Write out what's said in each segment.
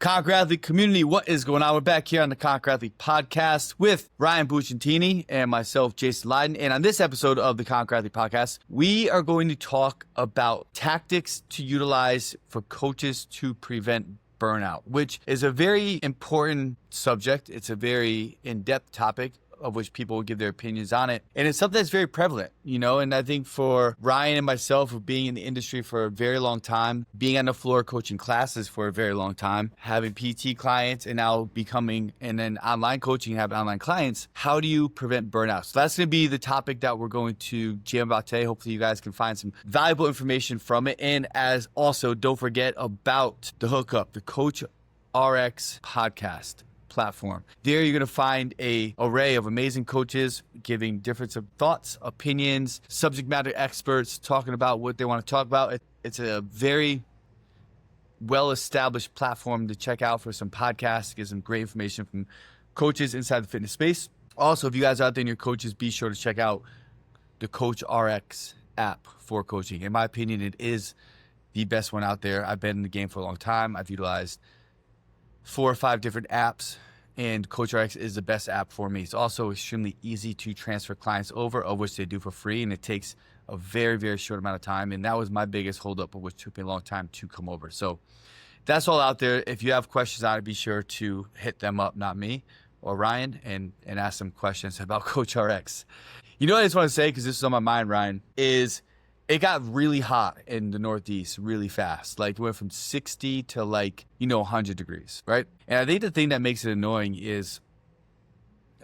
Conquer Athlete community, what is going on? We're back here on the Conquer Athlete podcast with Ryan Bucciantini and myself, Jason Leydon. And on this episode of the Conquer Athlete podcast, we are going to talk about tactics to utilize for coaches to prevent burnout, which is a very important subject. It's a very in-depth topic of which people will give their opinions on it. And it's something that's very prevalent, you know, and I think for Ryan and myself, of being in the industry for a very long time, being on the floor coaching classes for a very long time, having PT clients and now becoming, and then online coaching and having online clients, how do you prevent burnout? So that's going to be the topic that we're going to jam about today. Hopefully you guys can find some valuable information from it. And as also, don't forget about the hookup, the Coach RX podcast platform. There you're going to find an array of amazing coaches giving different thoughts, opinions, subject matter experts talking about what they want to talk about. It's a very well-established platform to check out for some podcasts, get some great information from coaches inside the fitness space. Also, if you guys are out there and your coaches, be sure to check out the Coach RX app for coaching. In my opinion, it is the best one out there. I've been in the game for a long time. I've utilized 4 or 5 different apps, and CoachRx is the best app for me. It's also extremely easy to transfer clients over, of which they do for free, and it takes a very, very short amount of time, and that was my biggest holdup, of which took me a long time to come over. So that's all out there. If you have questions on it, be sure to hit them up, not me or Ryan, and ask them questions about CoachRx. You know what I just want to say, because this is on my mind, Ryan, is it got really hot in the Northeast really fast. Like, it went from 60 to 100 degrees, right? And I think the thing that makes it annoying is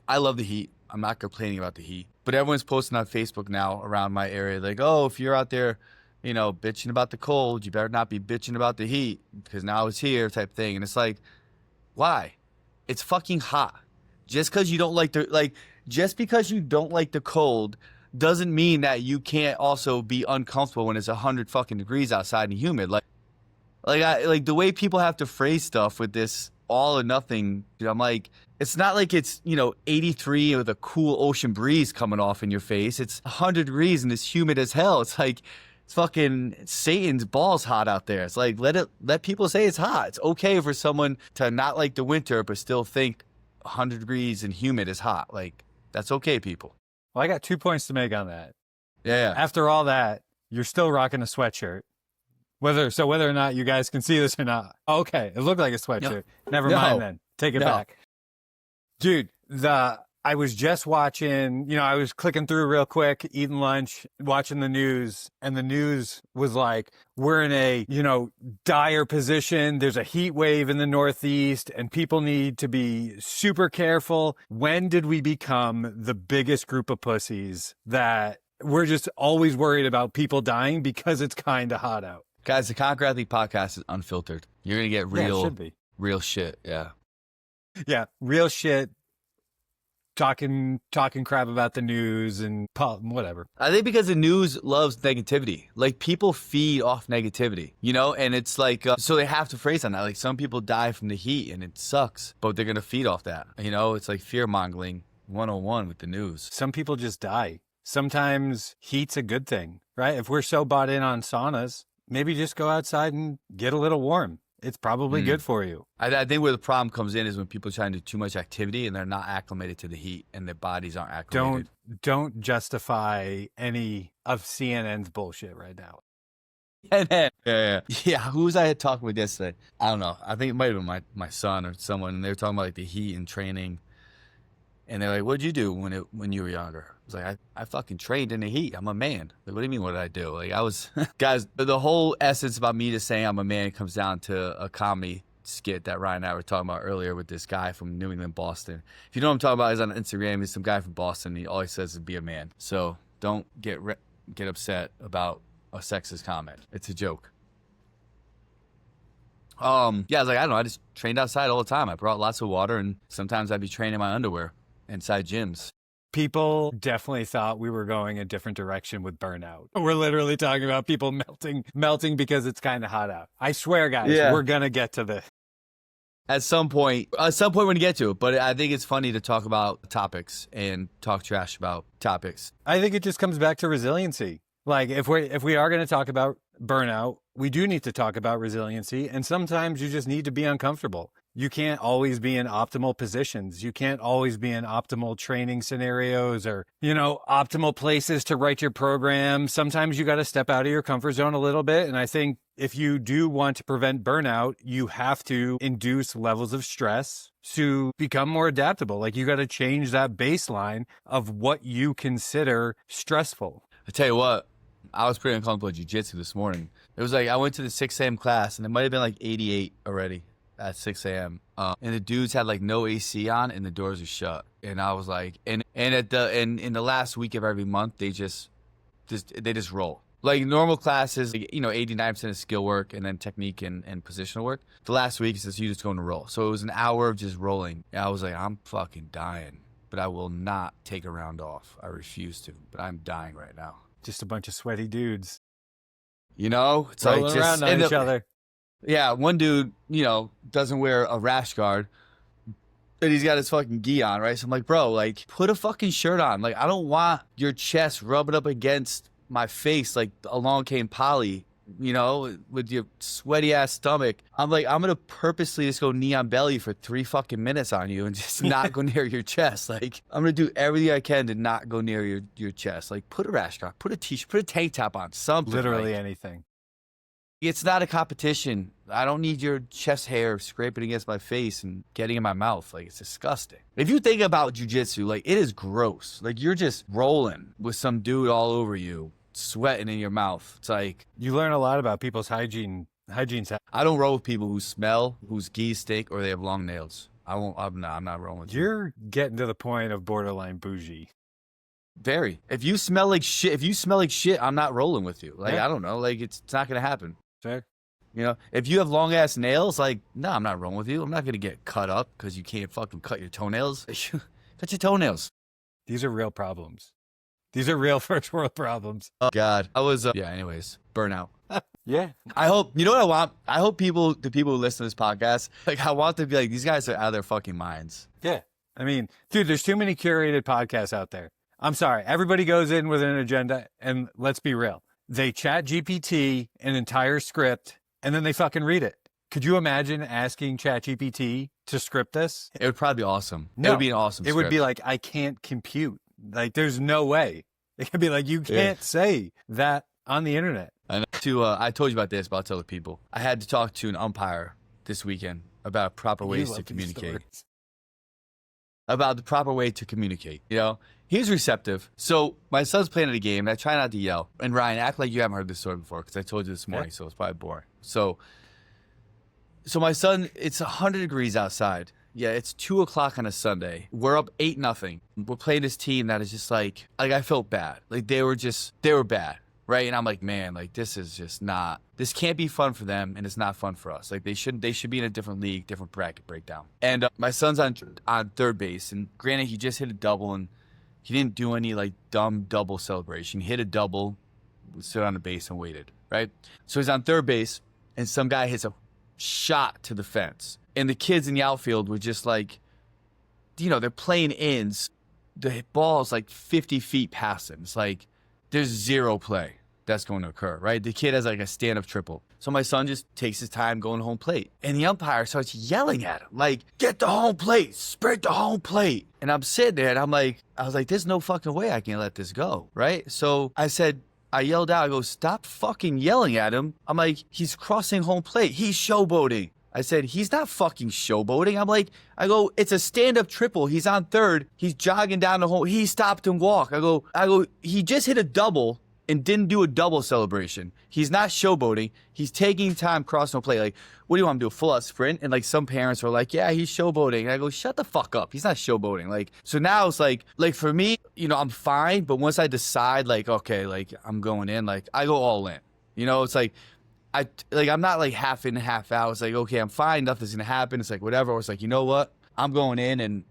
I love the heat. I'm not complaining about the heat. But everyone's posting on Facebook now around my area, like, oh, if you're out there, bitching about the cold, you better not be bitching about the heat because now it's here type thing. And it's like, why? It's fucking hot. Just because you don't like the cold doesn't mean that you can't also be uncomfortable when it's 100 fucking degrees outside and humid. Like the way people have to phrase stuff with this all or nothing, I'm like, it's not like it's, 83 with a cool ocean breeze coming off in your face. It's 100 degrees and it's humid as hell. It's like, it's fucking Satan's balls hot out there. It's like, let people say it's hot. It's okay for someone to not like the winter, but still think 100 degrees and humid is hot. Like, that's okay, people. Well, I got 2 points to make on that. Yeah. After all that, you're still rocking a sweatshirt. Whether or not you guys can see this or not. Okay, it looked like a sweatshirt. No. Never mind then. Take it back. Dude, I was just watching, I was clicking through real quick, eating lunch, watching the news, and the news was like, we're in a, dire position. There's a heat wave in the Northeast and people need to be super careful. When did we become the biggest group of pussies that we're just always worried about people dying because it's kind of hot out? Guys, the Conquer Athlete podcast is unfiltered. You're going to get real shit. Yeah. Yeah. Real shit. Talking crap about the news and whatever. I think because the news loves negativity. Like, people feed off negativity, and it's like, so they have to phrase on that. Like, some people die from the heat and it sucks, but they're going to feed off that. It's like fear mongering 101 with the news. Some people just die. Sometimes heat's a good thing, right? If we're so bought in on saunas, maybe just go outside and get a little warm. It's probably good for you. I think where the problem comes in is when people try to do too much activity and they're not acclimated to the heat and their bodies aren't acclimated. Don't justify any of CNN's bullshit right now. Yeah. Who was I talking with yesterday? I don't know. I think it might have been my son or someone. And they were talking about the heat and training. And they're like, what'd you do when you were younger? I was like, I fucking trained in the heat. I'm a man. Like, what do you mean, what did I do? Like, I was, guys, the whole essence about me just saying I'm a man comes down to a comedy skit that Ryan and I were talking about earlier with this guy from New England, Boston. If you know what I'm talking about, he's on Instagram. He's some guy from Boston. He always says to be a man. So don't get upset about a sexist comment. It's a joke. Yeah, I was like, I don't know. I just trained outside all the time. I brought lots of water, and sometimes I'd be training in my underwear inside gyms. People definitely thought we were going a different direction with burnout. We're literally talking about people melting because it's kind of hot out. I swear, guys, we're going to get to this. At some point we're going to get to it, but I think it's funny to talk about topics and talk trash about topics. I think it just comes back to resiliency. Like, if we are going to talk about burnout, we do need to talk about resiliency. And sometimes you just need to be uncomfortable. You can't always be in optimal positions. You can't always be in optimal training scenarios or, optimal places to write your program. Sometimes you got to step out of your comfort zone a little bit. And I think if you do want to prevent burnout, you have to induce levels of stress to become more adaptable. Like you got to change that baseline of what you consider stressful. I tell you what, I was pretty uncomfortable at jiu-jitsu this morning. It was like I went to the 6 a.m. class and it might have been like 88 already at 6 a.m. And the dudes had like no AC on and the doors were shut. And I was like, and in the last week of every month, they just roll. Like normal classes, 89% of skill work and then technique and positional work. The last week is just you just going to roll. So it was an hour of just rolling. And I was like, I'm fucking dying, but I will not take a round off. I refuse to, but I'm dying right now. Just a bunch of sweaty dudes. It's rolling like around on each other. Yeah, one dude, doesn't wear a rash guard, and he's got his fucking gi on, right? So I'm like, bro, like, put a fucking shirt on. Like, I don't want your chest rubbing up against my face like along came Polly, with your sweaty ass stomach. I'm like, I'm gonna purposely just go knee on belly for 3 fucking minutes on you and just not go near your chest. Like, I'm gonna do everything I can to not go near your chest. Like, put a rash guard, put a t-shirt, put a tank top on, something. Literally anything. It's not a competition. I don't need your chest hair scraping against my face and getting in my mouth. Like, it's disgusting. If you think about jiu-jitsu, like, it is gross. Like, you're just rolling with some dude all over you, sweating in your mouth. It's like, you learn a lot about people's hygiene. I don't roll with people who smell, whose gi stink, or they have long nails. I'm not rolling with you. You're getting to the point of borderline bougie. Very. If you smell like shit, I'm not rolling with you. Like, yeah. I don't know. Like, it's not gonna happen. Fair. If you have long ass nails, like, no, I'm not rolling with you. I'm not gonna get cut up because you can't fucking cut your toenails. Cut your toenails. These are real problems. These are real first world problems. Oh God, I was. Anyways, burnout. Yeah. I hope, you know what I want? I hope the people who listen to this podcast, like, I want them to be like, these guys are out of their fucking minds. Yeah. I mean, dude, there's too many curated podcasts out there. I'm sorry. Everybody goes in with an agenda, and let's be real. They chat GPT an entire script, and then they fucking read it. Could you imagine asking ChatGPT to script this? It would probably be awesome. No, it would be an awesome script. It would be like, I can't compute. Like, there's no way. It could be like, you can't say that on the internet. I told you about this, but I'll tell the people. I had to talk to an umpire this weekend about proper ways to communicate. About the proper way to communicate, He was receptive. So my son's playing at a game, and I try not to yell. And Ryan, act like you haven't heard this story before, because I told you this morning, so it's probably boring. So my son, it's 100 degrees outside. Yeah, it's 2:00 on a Sunday. We're up 8-0. We're playing this team that is just like I felt bad. Like, they were bad, right? And I'm like, man, like, this can't be fun for them, and it's not fun for us. Like, they should be in a different league, different bracket breakdown. And my son's on third base, and granted, he just hit a double, and he didn't do any, like, dumb double celebration. He hit a double, stood on the base, and waited, right? So he's on third base, and some guy hits a shot to the fence. And the kids in the outfield were just like, they're playing ins. The ball's like 50 feet past him. It's like, there's zero play that's going to occur, right? The kid has like a stand-up triple. So my son just takes his time going to home plate. And the umpire starts yelling at him, like, get the home plate, spread the home plate. And I'm sitting there and I was like, there's no fucking way I can let this go, right? So I yelled out, I go, stop fucking yelling at him. I'm like, he's crossing home plate. He's showboating. I said, he's not fucking showboating. I go, it's a stand-up triple. He's on third. He's jogging down the home. He stopped and walked. I go, he just hit a double and didn't do a double celebration. He's not showboating. He's taking time crossing the plate. Like, what do you want him to do, a full-out sprint? And, like, some parents were like, yeah, he's showboating. And I go, shut the fuck up. He's not showboating. Like, so now it's like for me, I'm fine. But once I decide, like, okay, like, I'm going in, like, I go all in. It's like, I'm not like half in, half out. It's like, okay, I'm fine. Nothing's going to happen. It's like, whatever. Or it's like, you know what? I'm going in, and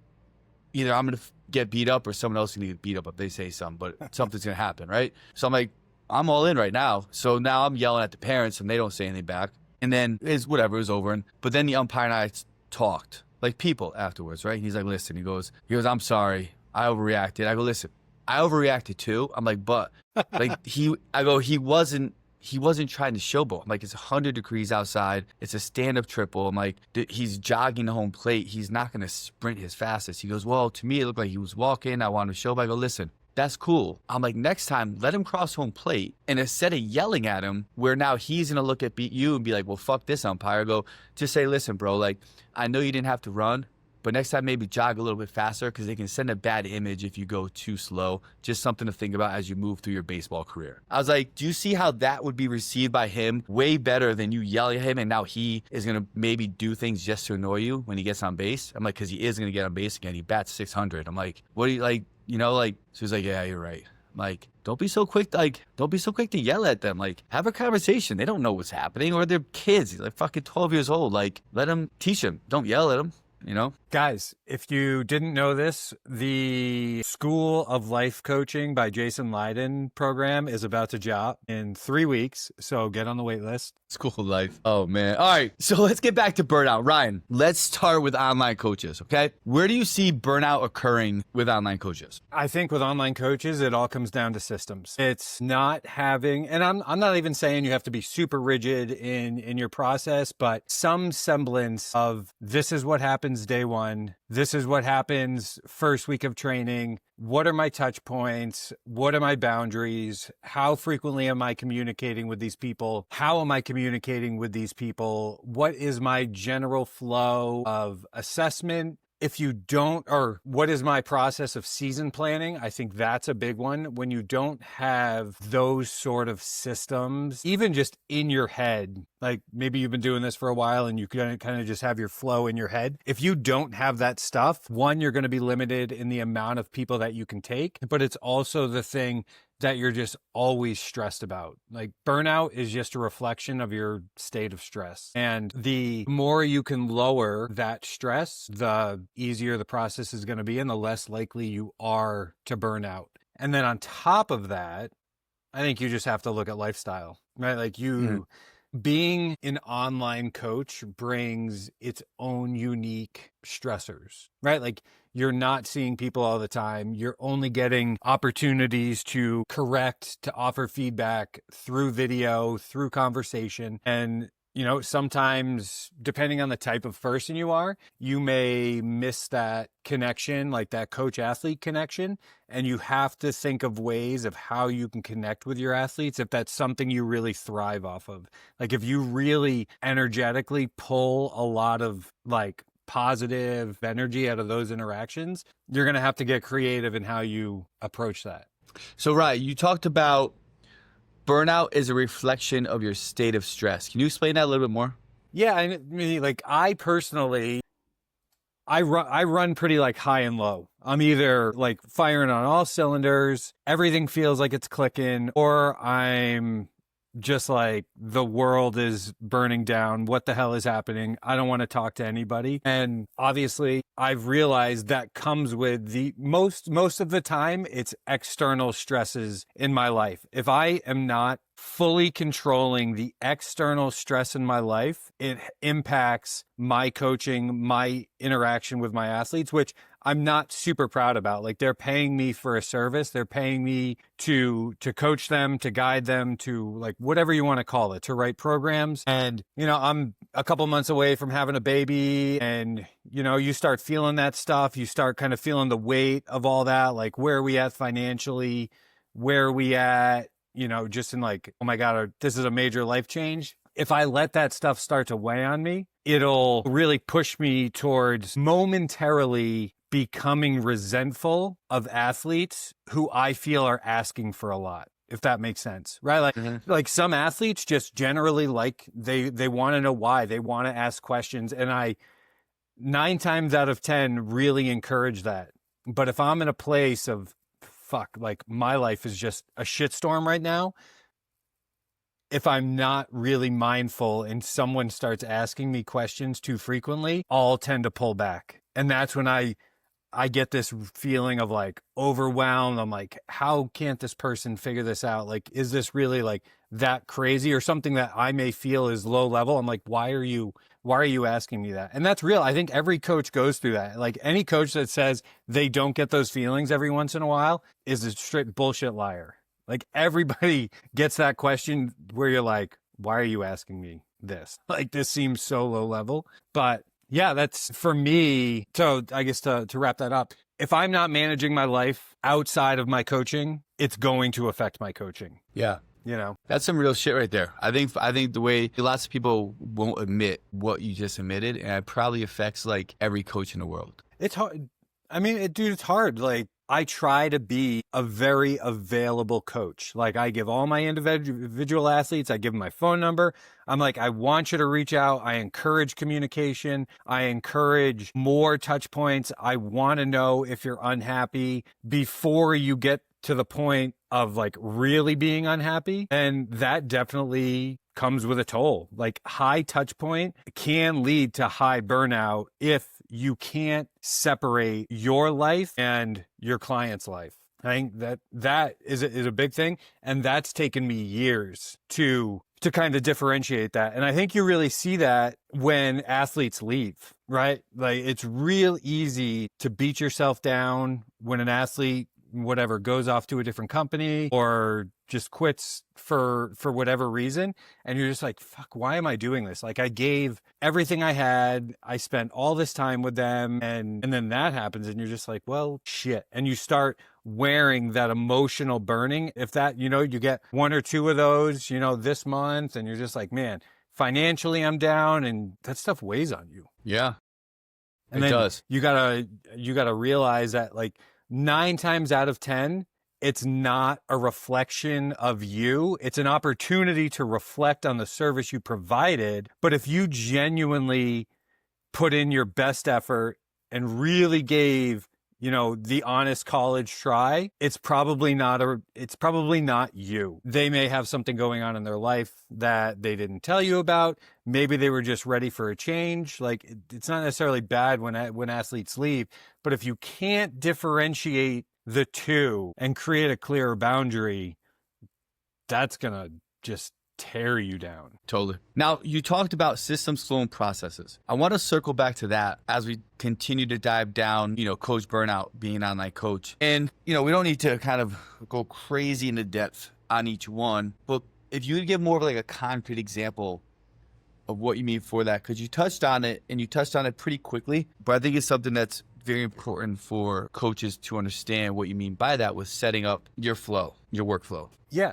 either I'm going to get beat up or someone else is going to get beat up if they say something, but something's going to happen, right? So I'm like, I'm all in right now. So now I'm yelling at the parents, and they don't say anything back. And then it was over. But then the umpire and I talked like people afterwards, right? And he's like, listen, he goes, I'm sorry. I overreacted. I go, listen, I overreacted too. I'm like, but like he wasn't he wasn't trying to showboat. I'm like, it's 100 degrees outside. It's a stand-up triple. I'm like, he's jogging the home plate. He's not going to sprint his fastest. He goes, well, to me, it looked like he was walking. I wanted to showboat. I go, listen, that's cool. I'm like, next time, let him cross home plate. And instead of yelling at him, where now he's going to look at you and be like, well, fuck this umpire. I go, just say, listen, bro, like, I know you didn't have to run, but next time maybe jog a little bit faster because they can send a bad image if you go too slow. Just something to think about as you move through your baseball career. I was like, do you see how that would be received by him way better than you yelling at him and now he is going to maybe do things just to annoy you when he gets on base? I'm like, because he is going to get on base again. He bats 600. I'm like, what do you like, you know, like, so he's like, yeah, you're right. I'm like, don't be so quick to yell at them. Like, have a conversation. They don't know what's happening, or they're kids. He's like fucking 12 years old. Like, let them teach him. Don't yell at them. You know, guys, if you didn't know this, the School of Life Coaching by Jason Leydon program is about to drop in 3 weeks. So get on the wait list. School of Life. Oh, man. All right. So let's get back to burnout. Ryan, let's start with online coaches. OK, where do you see burnout occurring with online coaches? I think with online coaches, it all comes down to systems. It's not having, and I'm not even saying you have to be super rigid in your process, but some semblance of this is what happens day one. This is what happens first week of training. What are my touch points? What are my boundaries? How frequently am I communicating with these people? How am I communicating with these people? What is my general flow of assessment? If you don't, or what is my process of season planning? I think that's a big one. When you don't have those sort of systems, even just in your head, like maybe you've been doing this for a while and you kind of just have your flow in your head. If you don't have that stuff, one, you're going to be limited in the amount of people that you can take, but it's also the thing that you're just always stressed about. Like burnout is just a reflection of your state of stress. And the more you can lower that stress, the easier the process is going to be and the less likely you are to burn out. And then on top of that, I think you just have to look at lifestyle, right? Like being an online coach brings its own unique stressors, right? Like you're not seeing people all the time. You're only getting opportunities to correct, to offer feedback through video, through conversation. And, you know, sometimes depending on the type of person you are, you may miss that connection, like that coach-athlete connection. And you have to think of ways of how you can connect with your athletes if that's something you really thrive off of. Like if you really energetically pull a lot of like positive energy out of those interactions, you're going to have to get creative in how you approach that. So, Ryan, you talked about burnout is a reflection of your state of stress. Can you explain that a little bit more? Yeah, I mean, like I personally, I run pretty like high and low. I'm either like firing on all cylinders, everything feels like it's clicking, or I'm just like the world is burning down. What the hell is happening? I don't want to talk to anybody. And obviously I've realized that comes with the most of the time it's external stresses in my life. If I am not fully controlling the external stress in my life, it impacts my coaching, my interaction with my athletes, which I'm not super proud about. Like they're paying me for a service. They're paying me to coach them, to guide them, to like whatever you want to call it, to write programs. And, you know, I'm a couple months away from having a baby and, you know, you start feeling that stuff. You start kind of feeling the weight of all that. Like where are we at financially? Where are we at? You know, just in like, oh my God, this is a major life change. If I let that stuff start to weigh on me, it'll really push me towards momentarily becoming resentful of athletes who I feel are asking for a lot, if that makes sense, right? Like, like some athletes just generally like they want to know why, they want to ask questions. And I 9 times out of 10 really encourage that. But if I'm in a place of fuck, like my life is just a shitstorm right now, if I'm not really mindful and someone starts asking me questions too frequently, I'll tend to pull back. And that's when I get this feeling of like overwhelmed. I'm like, how can't this person figure this out? Like, is this really like that crazy or something that I may feel is low level? I'm like, why are you asking me that? And that's real. I think every coach goes through that. Like any coach that says they don't get those feelings every once in a while is a straight bullshit liar. Like everybody gets that question where you're like, why are you asking me this? Like this seems so low level. But yeah, that's for me. So I guess to wrap that up, if I'm not managing my life outside of my coaching, it's going to affect my coaching. Yeah. You know, that's some real shit right there. I think the way lots of people won't admit what you just admitted, and it probably affects like every coach in the world. It's hard. I mean, dude, it's hard. Like I try to be a very available coach. Like I give all my individual athletes, I give them my phone number. I'm like, I want you to reach out. I encourage communication. I encourage more touch points. I want to know if you're unhappy before you get to the point of like really being unhappy. And that definitely comes with a toll. Like high touch point can lead to high burnout if you can't separate your life and your client's life. I think that is a big thing. And that's taken me years to kind of differentiate that. And I think you really see that when athletes leave, right? Like it's real easy to beat yourself down when an athlete, whatever, goes off to a different company or just quits for whatever reason. And you're just like, fuck, why am I doing this? Like I gave everything I had. I spent all this time with them. And then that happens and you're just like, well, shit. And you start wearing that emotional burning. If that, you get one or two of those, this month, and you're just like, man, financially I'm down, and that stuff weighs on you. Yeah. And it then does. You gotta realize that like 9 times out of 10, it's not a reflection of you. It's an opportunity to reflect on the service you provided. But if you genuinely put in your best effort and really gave, the honest college try, it's probably not you. They may have something going on in their life that they didn't tell you about. Maybe they were just ready for a change. Like it's not necessarily bad when athletes leave, but if you can't differentiate the two and create a clearer boundary, that's gonna just tear you down. Totally. Now, you talked about systems, flow, and processes. I want to circle back to that as we continue to dive down, coach burnout, being an online coach. And, we don't need to kind of go crazy into depth on each one, but if you would give more of like a concrete example of what you mean for that, because you touched on it and you touched on it pretty quickly, but I think it's something that's very important for coaches to understand what you mean by that with setting up your flow, your workflow. Yeah.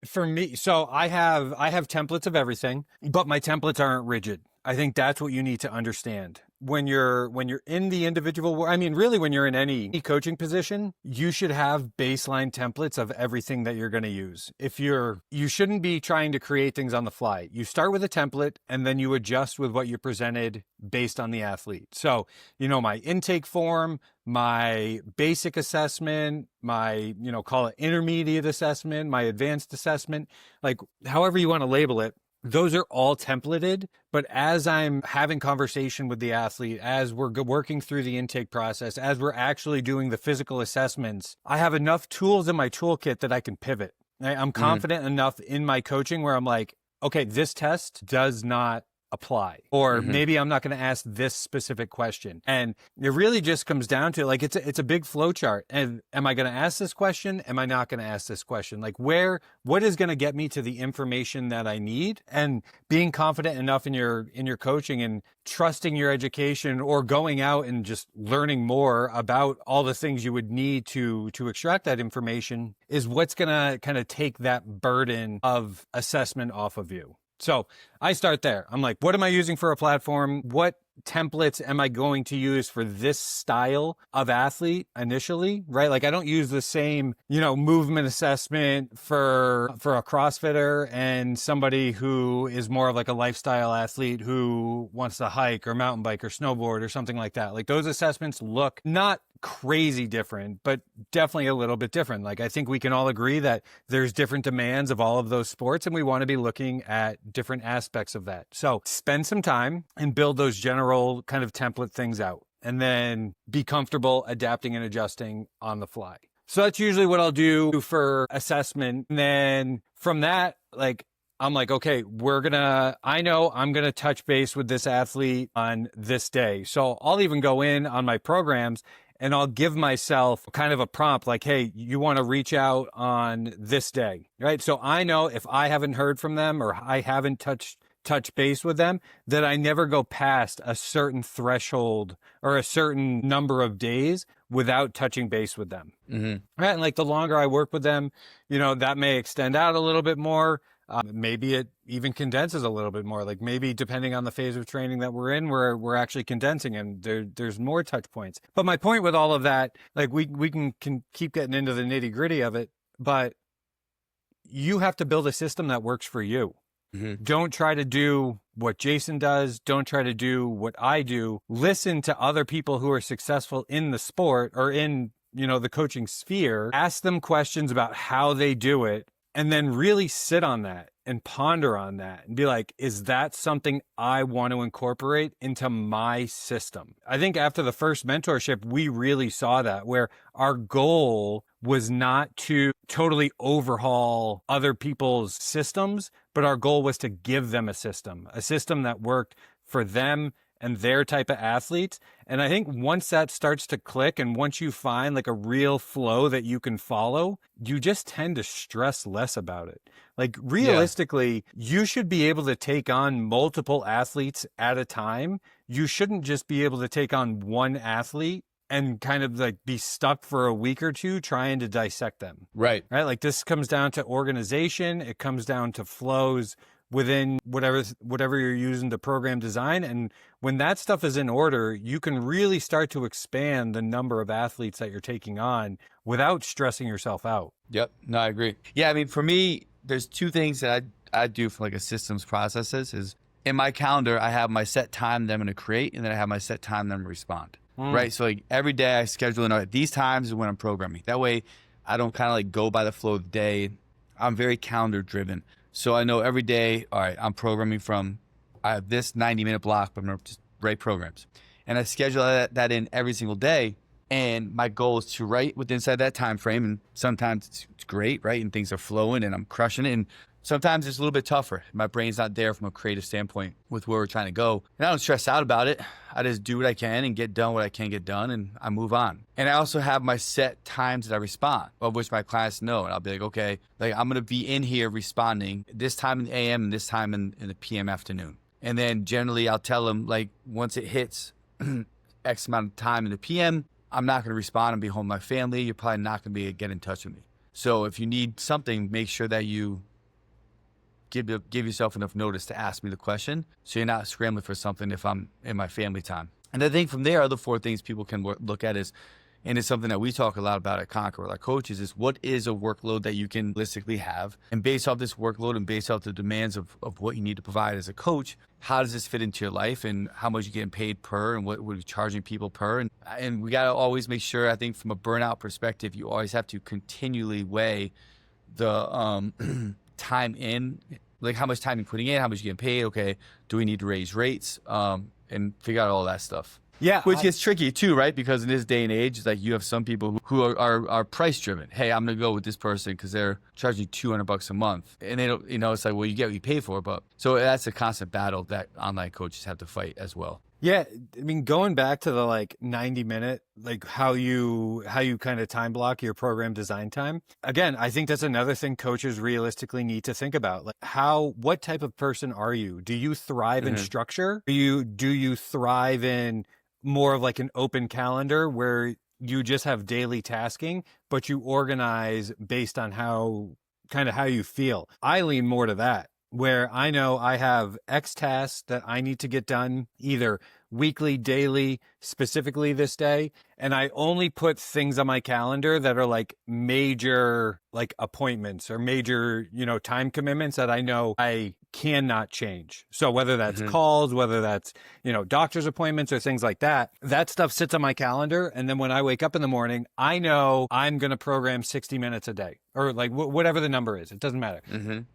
For me, so I have templates of everything, but my templates aren't rigid. I think that's what you need to understand. When you're in the individual, really when you're in any coaching position, you should have baseline templates of everything that you're going to use. You shouldn't be trying to create things on the fly. You start with a template and then you adjust with what you presented based on the athlete. So, my intake form, my basic assessment, my, call it intermediate assessment, my advanced assessment, like however you want to label it. Those are all templated, but as I'm having conversation with the athlete, as we're working through the intake process, as we're actually doing the physical assessments, I have enough tools in my toolkit that I can pivot. I'm confident enough in my coaching where I'm like, okay, this test does not apply, or maybe I'm not going to ask this specific question. And it really just comes down to like, it's a big flow chart. And am I going to ask this question? Am I not going to ask this question? Like what is going to get me to the information that I need? And being confident enough in your coaching and trusting your education, or going out and just learning more about all the things you would need to extract that information, is what's going to kind of take that burden of assessment off of you. So I start there. I'm like, what am I using for a platform? What templates am I going to use for this style of athlete initially, right? Like I don't use the same, movement assessment for a CrossFitter and somebody who is more of like a lifestyle athlete who wants to hike or mountain bike or snowboard or something like that. Like those assessments look not crazy different, but definitely a little bit different. Like I think we can all agree that there's different demands of all of those sports, and we want to be looking at different aspects of that. So spend some time and build those general kind of template things out, and then be comfortable adapting and adjusting on the fly. So that's usually what I'll do for assessment. And then from that, like, I'm like, okay, I know I'm going to touch base with this athlete on this day. So I'll even go in on my programs and I'll give myself kind of a prompt like, hey, you want to reach out on this day, right? So I know if I haven't heard from them or I haven't touch base with them, that I never go past a certain threshold or a certain number of days without touching base with them. Right. And like the longer I work with them, that may extend out a little bit more. Maybe it even condenses a little bit more. Like maybe depending on the phase of training that we're in, we're actually condensing and there's more touch points. But my point with all of that, like we can keep getting into the nitty gritty of it, but you have to build a system that works for you. Don't try to do what Jason does. Don't try to do what I do. Listen to other people who are successful in the sport or in, the coaching sphere. Ask them questions about how they do it, and then really sit on that and ponder on that and be like, is that something I want to incorporate into my system? I think after the first mentorship, we really saw that, where our goal was not to totally overhaul other people's systems, but our goal was to give them a system that worked for them and their type of athletes. And I think once that starts to click and once you find like a real flow that you can follow, you just tend to stress less about it. Like realistically, you should be able to take on multiple athletes at a time. You shouldn't just be able to take on one athlete and kind of like be stuck for a week or two trying to dissect them. Right. Like this comes down to organization. It comes down to flows within whatever you're using to program design. And when that stuff is in order, you can really start to expand the number of athletes that you're taking on without stressing yourself out. Yep. No, I agree. Yeah. I mean, for me, there's two things that I do for like a systems processes is in my calendar, I have my set time that I'm going to create, and then I have my set time that I'm going to respond. Right. So like every day I schedule at these times is when I'm programming. That way I don't kind of like go by the flow of the day. I'm very calendar driven. So I know every day, all right, I'm programming I have this 90-minute block, but I'm going to just write programs. And I schedule that in every single day. And my goal is to write within inside that time frame. And sometimes it's great, right? And things are flowing and I'm crushing it. And sometimes it's a little bit tougher. My brain's not there from a creative standpoint with where we're trying to go. And I don't stress out about it. I just do what I can and get done what I can get done, and I move on. And I also have my set times that I respond, of which my clients know. And I'll be like, okay, like I'm going to be in here responding this time in the AM and this time in the PM afternoon. And then generally I'll tell them like once it hits X amount of time in the PM, I'm not going to respond and be home with my family. You're probably not going to be able to get in touch with me. So if you need something, make sure that you give yourself enough notice to ask me the question so you're not scrambling for something if I'm in my family time. And I think from there, other four things people can look at is, and it's something that we talk a lot about at Conquer with our coaches, is what is a workload that you can realistically have? And based off this workload and based off the demands of what you need to provide as a coach, how does this fit into your life and how much you're getting paid per and what we're charging people per? And we got to always make sure, I think from a burnout perspective, you always have to continually weigh the time in, like how much time you're putting in, how much you're getting paid. Okay, do we need to raise rates? And figure out all that stuff. Yeah. Which gets tricky too, right? Because in this day and age, it's like you have some people who are price driven. Hey, I'm going to go with this person because they're charging $200 a month. And they don't, it's like, well, you get what you pay for. But so that's a constant battle that online coaches have to fight as well. Yeah. I mean, going back to the 90-minute, like how you kind of time block your program design time. Again, I think that's another thing coaches realistically need to think about. Like what type of person are you? Do you thrive in structure? Do you thrive in more of like an open calendar where you just have daily tasking, but you organize based on how you feel? I lean more to that, where I know I have X tasks that I need to get done either weekly, daily, specifically this day. And I only put things on my calendar that are like major like appointments or major, time commitments that I know I cannot change. So whether that's calls, whether that's, doctor's appointments or things like that, that stuff sits on my calendar. And then when I wake up in the morning, I know I'm going to program 60 minutes a day or like whatever the number is. It doesn't matter.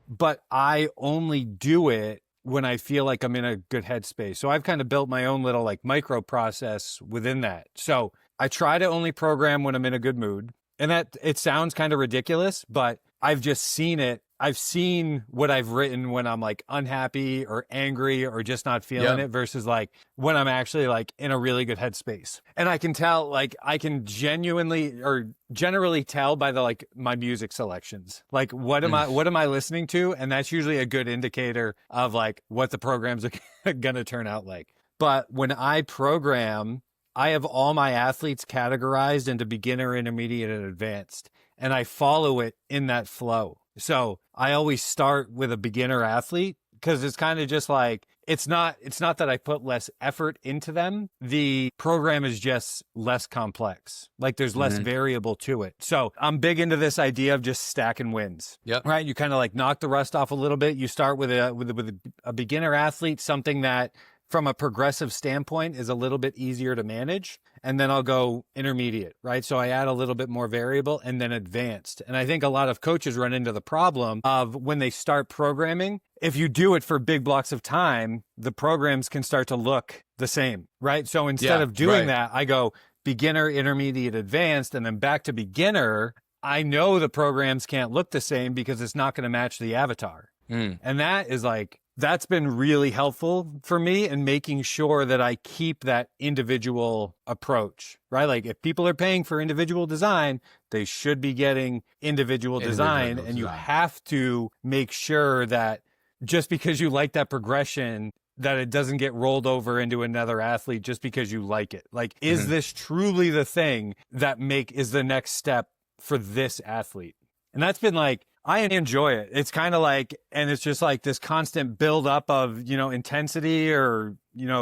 But I only do it when I feel like I'm in a good headspace. So I've kind of built my own little like micro process within that. So I try to only program when I'm in a good mood. And that it sounds kind of ridiculous, but I've just seen it I've seen what I've written when I'm like unhappy or angry or just not feeling it versus like when I'm actually like in a really good headspace. And I can tell, like, I can genuinely or generally tell by the, like, my music selections, like what am I listening to? And that's usually a good indicator of like what the programs are going to turn out like. But when I program, I have all my athletes categorized into beginner, intermediate, and advanced, and I follow it in that flow. So I always start with a beginner athlete because it's kind of just like, it's not that I put less effort into them. The program is just less complex. Like there's less variable to it. So I'm big into this idea of just stacking wins. Yep. Right. You kind of like knock the rust off a little bit. You start with a beginner athlete, something that from a progressive standpoint is a little bit easier to manage. And then I'll go intermediate, right? So I add a little bit more variable and then advanced. And I think a lot of coaches run into the problem of when they start programming, if you do it for big blocks of time, the programs can start to look the same, right? So instead of doing that, I go beginner, intermediate, advanced, and then back to beginner. I know the programs can't look the same because it's not going to match the avatar. And that is like, that's been really helpful for me in making sure that I keep that individual approach, right? Like if people are paying for individual design, they should be getting individual design. And you have to make sure that just because you like that progression, that it doesn't get rolled over into another athlete just because you like it. Like, is this truly the thing that is the next step for this athlete? And that's been like, I enjoy it. It's kind of like, and it's just like this constant build up of, intensity or,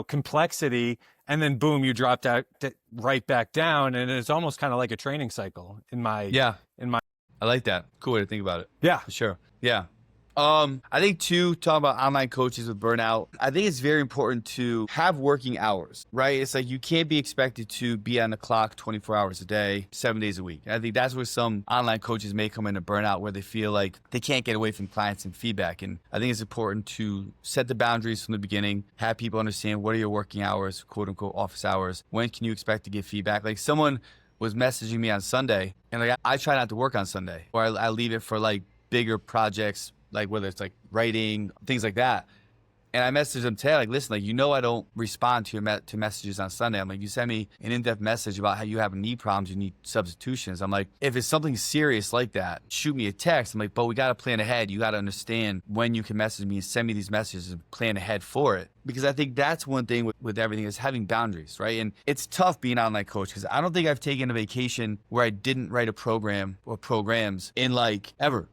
complexity. And then boom, you drop that right back down. And it's almost kind of like a training cycle I like that. Cool way to think about it. Yeah, for sure. Yeah. I think too, talking about online coaches with burnout, I think it's very important to have working hours, right? It's like you can't be expected to be on the clock 24 hours a day, 7 days a week. I think that's where some online coaches may come into burnout, where they feel like they can't get away from clients and feedback. And I think it's important to set the boundaries from the beginning, have people understand what are your working hours, quote unquote office hours. When can you expect to get feedback? Like someone was messaging me on Sunday, and like I try not to work on Sunday, or I leave it for like bigger projects, like whether it's like writing, things like that. And I messaged them today, like, listen, like, I don't respond to your to messages on Sunday. I'm like, you send me an in-depth message about how you have knee problems, you need substitutions. I'm like, if it's something serious like that, shoot me a text. I'm like, but we got to plan ahead. You got to understand when you can message me and send me these messages and plan ahead for it. Because I think that's one thing with everything is having boundaries, right? And it's tough being an online coach because I don't think I've taken a vacation where I didn't write a program or programs in like ever,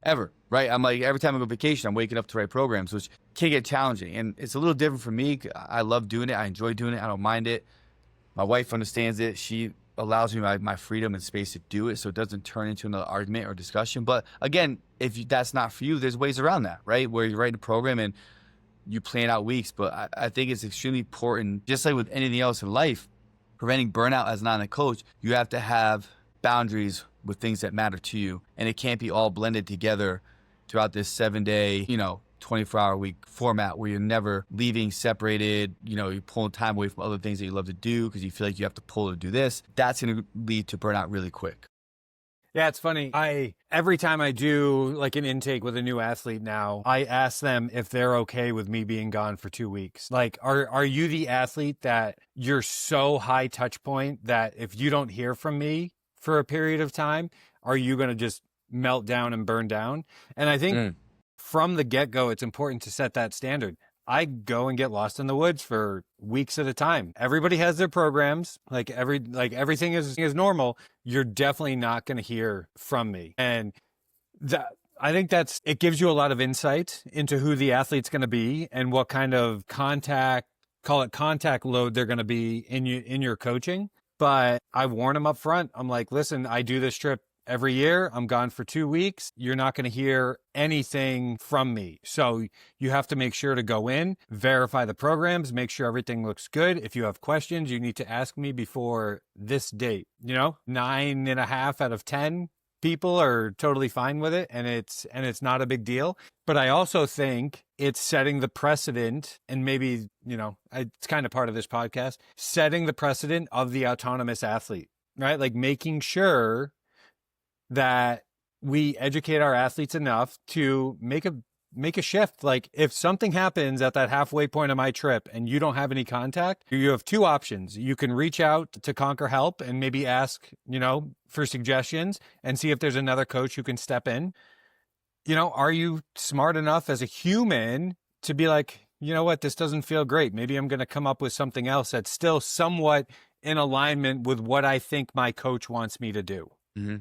right? I'm like, every time I go vacation, I'm waking up to write programs, which can get challenging. And it's a little different for me. I love doing it. I enjoy doing it. I don't mind it. My wife understands it. She allows me my freedom and space to do it so it doesn't turn into another argument or discussion. But again, if that's not for you, there's ways around that, right? Where you write a program and you plan out weeks. But I think it's extremely important, just like with anything else in life, preventing burnout as an online coach, you have to have boundaries with things that matter to you. And it can't be all blended together throughout this 7-day, 24-hour week format where you're never leaving separated, you're pulling time away from other things that you love to do because you feel like you have to pull to do this. That's going to lead to burnout really quick. Yeah, it's funny. Every time I do like an intake with a new athlete now, I ask them if they're okay with me being gone for 2 weeks. Like, are you the athlete that you're so high touch point that if you don't hear from me for a period of time, are you going to just melt down and burn down? And I think from the get-go, it's important to set that standard. I go and get lost in the woods for weeks at a time. Everybody has their programs. Like everything is normal. You're definitely not going to hear from me. And I think it gives you a lot of insight into who the athlete's going to be and what kind of contact load they're going to be in your coaching. But I warn them up front. I'm like, listen, I do this trip every year. I'm gone for 2 weeks. You're not going to hear anything from me. So you have to make sure to go in, verify the programs, make sure everything looks good. If you have questions, you need to ask me before this date. 9.5 out of 10 people are totally fine with it. And it's not a big deal. But I also think it's setting the precedent, and maybe, it's kind of part of this podcast, setting the precedent of the autonomous athlete, right? Like making sure that we educate our athletes enough to make a shift. Like if something happens at that halfway point of my trip and you don't have any contact, you have two options. You can reach out to Conquer Help and maybe ask, for suggestions and see if there's another coach who can step in. Are you smart enough as a human to be like, you know what, this doesn't feel great. Maybe I'm going to come up with something else that's still somewhat in alignment with what I think my coach wants me to do. Mm-hmm.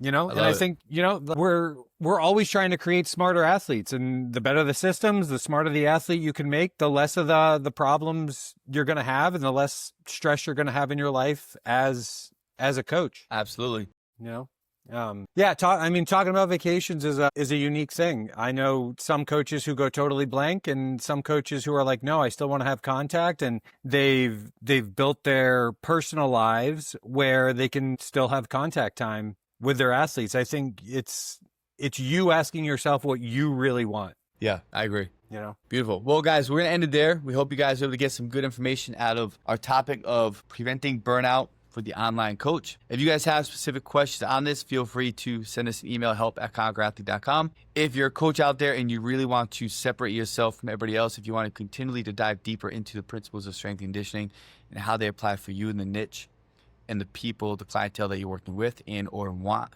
I think, we're always trying to create smarter athletes, and the better the systems, the smarter the athlete you can make, the less of the problems you're going to have and the less stress you're going to have in your life as a coach. Absolutely. Talking about vacations is a unique thing. I know some coaches who go totally blank and some coaches who are like, no, I still want to have contact, and they've built their personal lives where they can still have contact time with their athletes. I think it's you asking yourself what you really want. Yeah, I agree. Beautiful. Well, guys, we're going to end it there. We hope you guys are able to get some good information out of our topic of preventing burnout for the online coach. If you guys have specific questions on this, feel free to send us an email, help@conquerathlete.com. If you're a coach out there and you really want to separate yourself from everybody else, if you want to continually to dive deeper into the principles of strength and conditioning and how they apply for you in the niche and the people, the clientele that you're working with and or want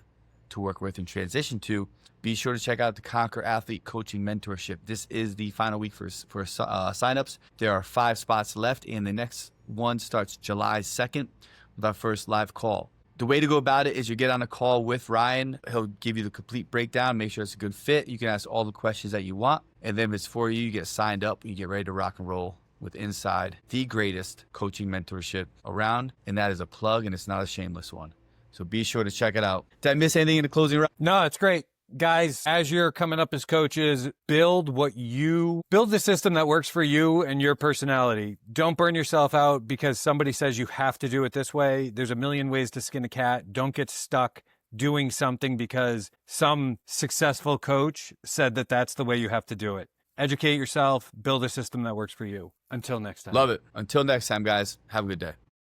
to work with and transition to, be sure to check out the Conquer Athlete Coaching Mentorship. This is the final week for signups. There are 5 spots left, and the next one starts July 2nd. With our first live call. The way to go about it is you get on a call with Ryan. He'll give you the complete breakdown, make sure it's a good fit. You can ask all the questions that you want. And then if it's for you, you get signed up and you get ready to rock and roll with Inside, the greatest coaching mentorship around. And that is a plug, and it's not a shameless one. So be sure to check it out. Did I miss anything in the closing round? No, it's great. Guys, as you're coming up as coaches, build the system that works for you and your personality. Don't burn yourself out because somebody says you have to do it this way. There's a million ways to skin a cat. Don't get stuck doing something because some successful coach said that that's the way you have to do it. Educate yourself, build a system that works for you. Until next time. Love it. Until next time, guys, have a good day.